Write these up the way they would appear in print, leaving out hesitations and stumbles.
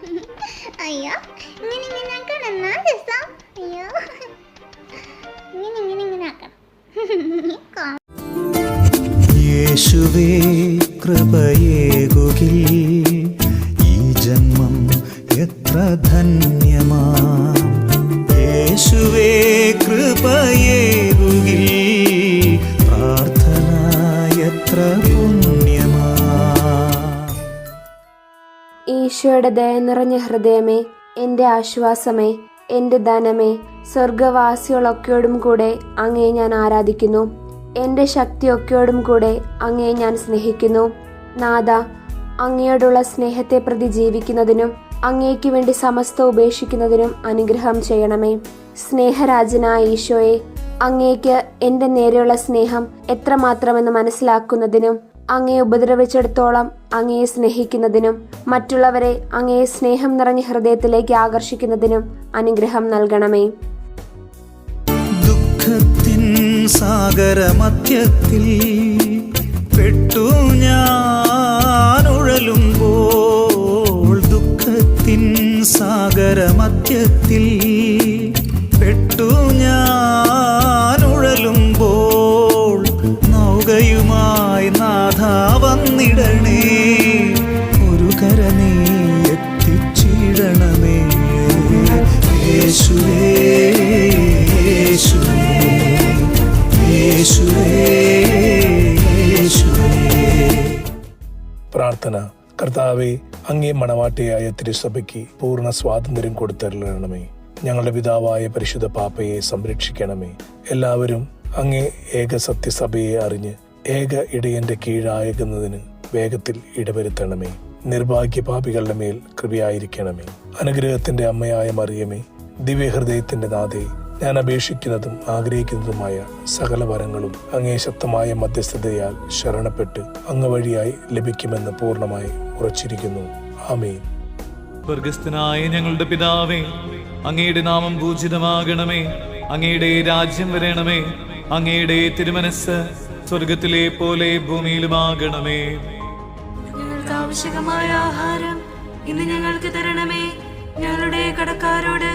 അയ്യോ, ഇങ്ങനെ ആക്കണം എന്നാ രസം. അയ്യോ, ഇങ്ങനെ ആക്കണം. യേശുവേ കൃപയേകുകിൽ ഈ ജന്മം എത്ര ധന്യമാ. യേശുവേ കൃപയേകുകിൽ പ്രാർത്ഥന എത്ര പുണ്യമാ. ഈശോയുടെ ദയ നിറഞ്ഞ ഹൃദയമേ, എൻ്റെ ആശ്വാസമേ, എൻ്റെ ധനമേ, സ്വർഗവാസികളൊക്കെയോടും കൂടെ അങ്ങയെ ഞാൻ ആരാധിക്കുന്നു. എൻ്റെ ശക്തിയൊക്കെയോടും കൂടെ അങ്ങയെ ഞാൻ സ്നേഹിക്കുന്നു. നാഥ, അങ്ങയോടുള്ള സ്നേഹത്തെ പ്രതി ജീവിക്കുന്നതിനും അങ്ങേക്ക് വേണ്ടി സമസ്ത ഉപേക്ഷിക്കുന്നതിനും അനുഗ്രഹം ചെയ്യണമേ. സ്നേഹരാജനായ ഈശോയെ, അങ്ങേക്ക് എൻ്റെ നേരെയുള്ള സ്നേഹം എത്രമാത്രമെന്ന് മനസ്സിലാക്കുന്നതിനും അങ്ങയെ ഉപദ്രവിച്ചിടത്തോളം അങ്ങയെ സ്നേഹിക്കുന്നതിനും മറ്റുള്ളവരെ അങ്ങയെ സ്നേഹം നിറഞ്ഞ ഹൃദയത്തിലേക്ക് ആകർഷിക്കുന്നതിനും അനുഗ്രഹം നൽകണമേ. ദുഃഖത്തിൻ സാഗരമധ്യത്തിൽ പെട്ടു ഞാൻ ഉഴലുമ്പോൾ, ദുഃഖത്തിൻ സാഗരമധ്യത്തിൽ പെട്ടു ഞാൻ ഉഴലുമ്പോൾ, നൗകയുമായി നാഥ വന്നിടണേ, ഒരു കര നീ എത്തിച്ചിടണമേ. യേശുവേ യേശുവേ യേശുവേ യേശുവേ. പ്രാർത്ഥന. കർത്താവേ, അങ്ങേ മണവാട്ടിയായ തിരുസഭയ്ക്ക് പൂർണ്ണ സ്വാതന്ത്ര്യം കൊടുത്തരുളണമേ. ഞങ്ങളുടെ പിതാവായ പരിശുദ്ധ പാപ്പയെ സംരക്ഷിക്കണമേ. എല്ലാവരും അങ്ങേ ഏക സത്യസഭയെ അറിഞ്ഞ് ഏക ഇടയന്റെ കീഴാകുന്നതിന് വേഗത്തിൽ ഇടവരുത്തണമേ. നിർഭാഗ്യ പാപികളുടെ മേൽ കൃപയായിരിക്കണമേ. അനുഗ്രഹത്തിന്റെ അമ്മയായ മറിയമേ, ദിവ്യഹൃദയത്തിന്റെ നാഥേ, ഞാൻ അപേക്ഷിക്കുന്നതും ആഗ്രഹിക്കുന്നതുമായ സകല വരങ്ങളും അങ്ങേ ശക്തമായ മധ്യസ്ഥതയാൽ ശരണപ്പെട്ട് അങ്ങ് വഴിയായി ലഭിക്കുമെന്ന് പൂർണ്ണമായി ഉറച്ചിരിക്കുന്നു. ആമേൻ. സ്വർഗസ്ഥനായ ഞങ്ങളുടെ പിതാവേ, അങ്ങയുടെ നാമം പൂജിതമാകണമേ. അങ്ങയുടെ രാജ്യം വരണമേ. അങ്ങയുടെ തിരുമനസ് സ്വർഗത്തിലെ പോലെ ഭൂമിയിലുമാകണമേ. ഞങ്ങൾക്ക് ആവശ്യമായ ആഹാരം ഇന്ന് ഞങ്ങൾക്ക് തരണമേ. ഞങ്ങളുടെ കടക്കാരോട്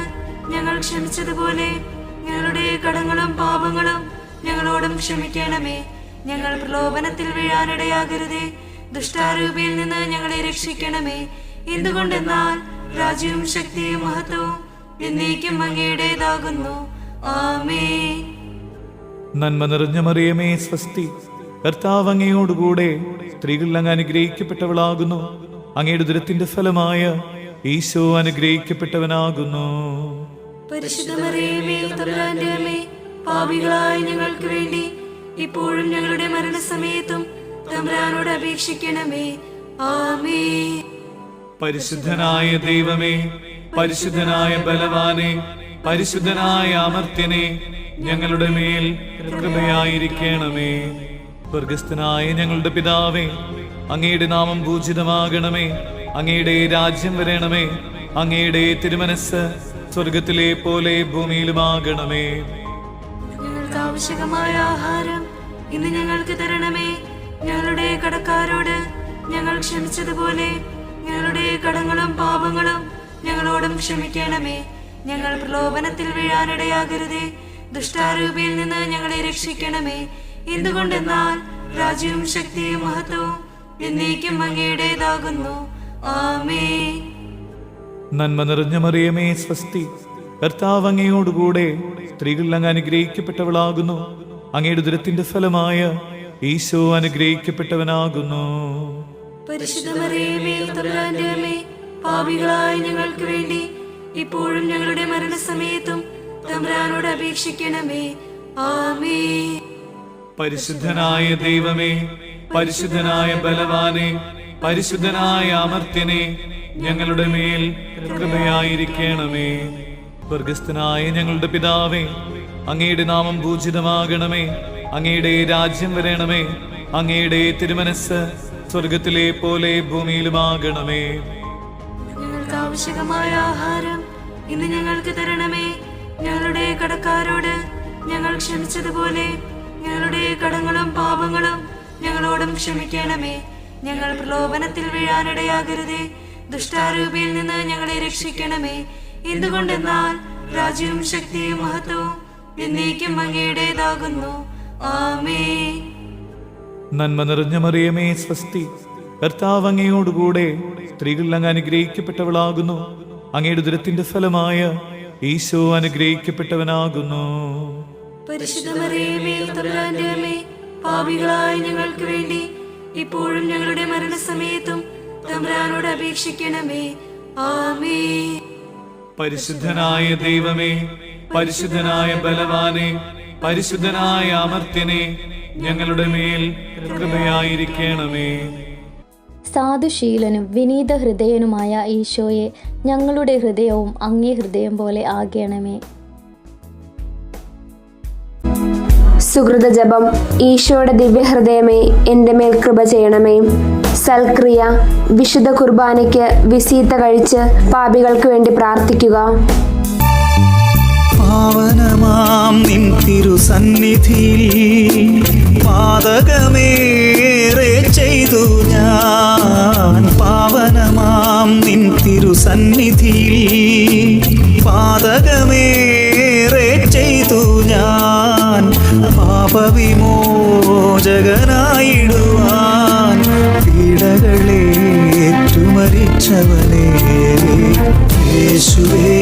ഞങ്ങൾ ക്ഷമിച്ചതുപോലെ ഞങ്ങളുടെ കടങ്ങളും പാപങ്ങളും ഞങ്ങളോടും ക്ഷമിക്കണമേ. ഞങ്ങൾ പ്രലോഭനത്തിൽ വീഴാനിടയാകരുതേ. ദുഷ്ടാരൂപിയിൽ നിന്ന് ഞങ്ങളെ രക്ഷിക്കണമേ. എന്തുകൊണ്ടെന്നാൽ രാജ്യവും ശക്തിയും മഹത്വവും എന്നേക്കും അങ്ങയുടേതാകുന്നു. ആമേൻ. നന്മ നിറഞ്ഞ മറിയമേ, സ്വസ്തി. കർത്താവ് അങ്ങയോടുകൂടെ സ്ത്രീകൾ അങ്ങ് അനുഗ്രഹിക്കപ്പെട്ടവളാകുന്നു. അങ്ങയുടെ ഉദരത്തിന്റെ ഫലമായ ഈശോ അനുഗ്രഹിക്കപ്പെട്ടവനാകുന്നു. പരിശുദ്ധ മറിയമേ, തമ്പുരാന്റെ അമ്മേ, പാപികളായ ഞങ്ങൾക്ക് വേണ്ടി ഇപ്പോഴും ഞങ്ങളുടെ മരണസമയത്തും തമ്പുരാനോട് അപേക്ഷിക്കണമേ. ആമേൻ. പരിശുദ്ധനായ ദൈവമേ, പരിശുദ്ധനായ ബലവാനെ, പരിശുദ്ധനായ അമർത്യനെ, ഞങ്ങളുടെ മേൽ കൃപയായിരിക്കണമേ. സ്വർഗസ്ഥനായ ഞങ്ങളുടെ പിതാവേ, അങ്ങയുടെ നാമം പൂജിതമാകണമേ. അങ്ങയുടെ രാജ്യം വരണമേ. അങ്ങയുടെ തിരുമനസ് സ്വർഗത്തിലെ പോലെ ഭൂമിയിലുമാകണമേ. ഞങ്ങൾക്ക് ആവശ്യമായ ആഹാരം ഇന്ന് ഞങ്ങൾക്ക് തരണമേ. ഞങ്ങളുടെ കടക്കാരോട് ഞങ്ങൾ ക്ഷമിച്ചതുപോലെ ഞങ്ങളുടെ കടങ്ങളും പാപങ്ങളും ഞങ്ങളോടും ക്ഷമിക്കണമേ. ഞങ്ങൾ പ്രലോഭനത്തിൽ വീഴാനിടയാകരുതേ. ദുഷ്ടാരൂപിയിൽ നിന്ന് ഞങ്ങളെ രക്ഷിക്കണമേ. എന്തുകൊണ്ടെന്നാൽ രാജ്യവും ശക്തിയും മഹത്വവും എന്നേക്കും അങ്ങയുടേതാകുന്നു. ആമേൻ. നന്മ നിറഞ്ഞ മറിയമേ, സ്വസ്തി. കർത്താവ് അങ്ങയോടുകൂടെ സ്ത്രീകൾ അങ്ങ് അനുഗ്രഹിക്കപ്പെട്ടവളാകുന്നു. അങ്ങയുടെ ഉദരത്തിന്റെ ഫലമായ ഈശോ അനുഗ്രഹിക്കപ്പെട്ടവനാകുന്നു. പരിശുദ്ധ മറിയമേ, തമ്പുരാന്റെ അമ്മേ, പാപികളായ ഞങ്ങൾക്ക് വേണ്ടി ഇപ്പോഴും ഞങ്ങളുടെ മരണസമയത്തും തമ്പുരാനോട് അപേക്ഷിക്കണമേ. ആമേൻ. പരിശുദ്ധനായ ദൈവമേ, പരിശുദ്ധനായ ബലവാനെ, പരിശുദ്ധനായ അമർത്യനെ, ഞങ്ങളുടെ മേൽ കൃപയായിരിക്കണമേ. സ്വർഗസ്ഥനായ ഞങ്ങളുടെ പിതാവേ, അങ്ങയുടെ നാമം പൂജിതമാകണമേ. അങ്ങയുടെ രാജ്യം വരണമേ. അങ്ങയുടെ തിരുമനസ് സ്വർഗത്തിലെ പോലെ ഭൂമിയിലുമാകണമേ. ഞങ്ങൾക്ക് ആവശ്യമായ ആഹാരം ഇന്ന് ഞങ്ങൾക്ക് തരണമേ. ഞങ്ങളുടെ കടക്കാരോട് ഞങ്ങൾ ക്ഷമിച്ചതുപോലെ ഞങ്ങളുടെ കടങ്ങളും പാപങ്ങളും ഞങ്ങളോടും ക്ഷമിക്കണമേ. ഞങ്ങൾ പ്രലോഭനത്തിൽ വീഴാനിടയാകരുതേ. ദുഷ്ടാരൂപിയിൽ നിന്ന് ഞങ്ങളെ രക്ഷിക്കണമേ. എന്തുകൊണ്ടെന്നാൽ രാജ്യവും ശക്തിയും മഹത്വവും എന്നേക്കും അങ്ങയുടേതാകുന്നു. ആമേൻ. നന്മ നിറഞ്ഞ മറിയമേ സ്വസ്തി, കർത്താവ് അങ്ങയോടുകൂടെ സ്ത്രീകൾ അങ്ങ് അനുഗ്രഹിക്കപ്പെട്ടവളാകുന്നു. അങ്ങയുടെ ഉദരത്തിന്റെ ഫലമായ ഈശോ അനുഗ്രഹിക്കപ്പെട്ടവനാകുന്നു. പരിശുദ്ധ മറിയമേ, തമ്പുരാന്റെ അമ്മേ, പാപികളായ ഞങ്ങൾക്ക് വേണ്ടി ഇപ്പോഴും ഞങ്ങളുടെ മരണസമയത്തും തമ്പുരാനോട് അപേക്ഷിക്കണമേ. ആമേൻ. പരിശുദ്ധനായ ദൈവമേ, പരിശുദ്ധനായ ബലവാനെ, പരിശുദ്ധനായ അമർത്യനെ, ഞങ്ങളുടെ മേൽ കൃപയായിരിക്കണമേ. സാധുശീലനും വിനീത ഹൃദയനുമായ ഈശോയെ, ഞങ്ങളുടെ ഹൃദയവും അങ്ങേ ഹൃദയം പോലെ ആകണമേ. സുഹൃത ജപം. ഈശോയുടെ ദിവ്യഹൃദയമേ, എൻ്റെ മേൽ കൃപ ചെയ്യണമേ. സൽക്രിയ. വിശുദ്ധ കുർബാനയ്ക്ക് വിസീത്ത കഴിച്ച് പാപികൾക്ക് വേണ്ടി പ്രാർത്ഥിക്കുക. പാവനമാം നിൻ തിരുസന്നിധിയിൽ പാതകമേറെ ചെയ്തു ഞാൻ. പാവനമാം നിൻ തിരുസന്നിധിയിൽ പാതകമേറെ ചെയ്തു ഞാൻ. പാപവിമോചകനായിടുവാൻ പീഡകളേറ്റു മരിച്ചവനേ യേശുവേ,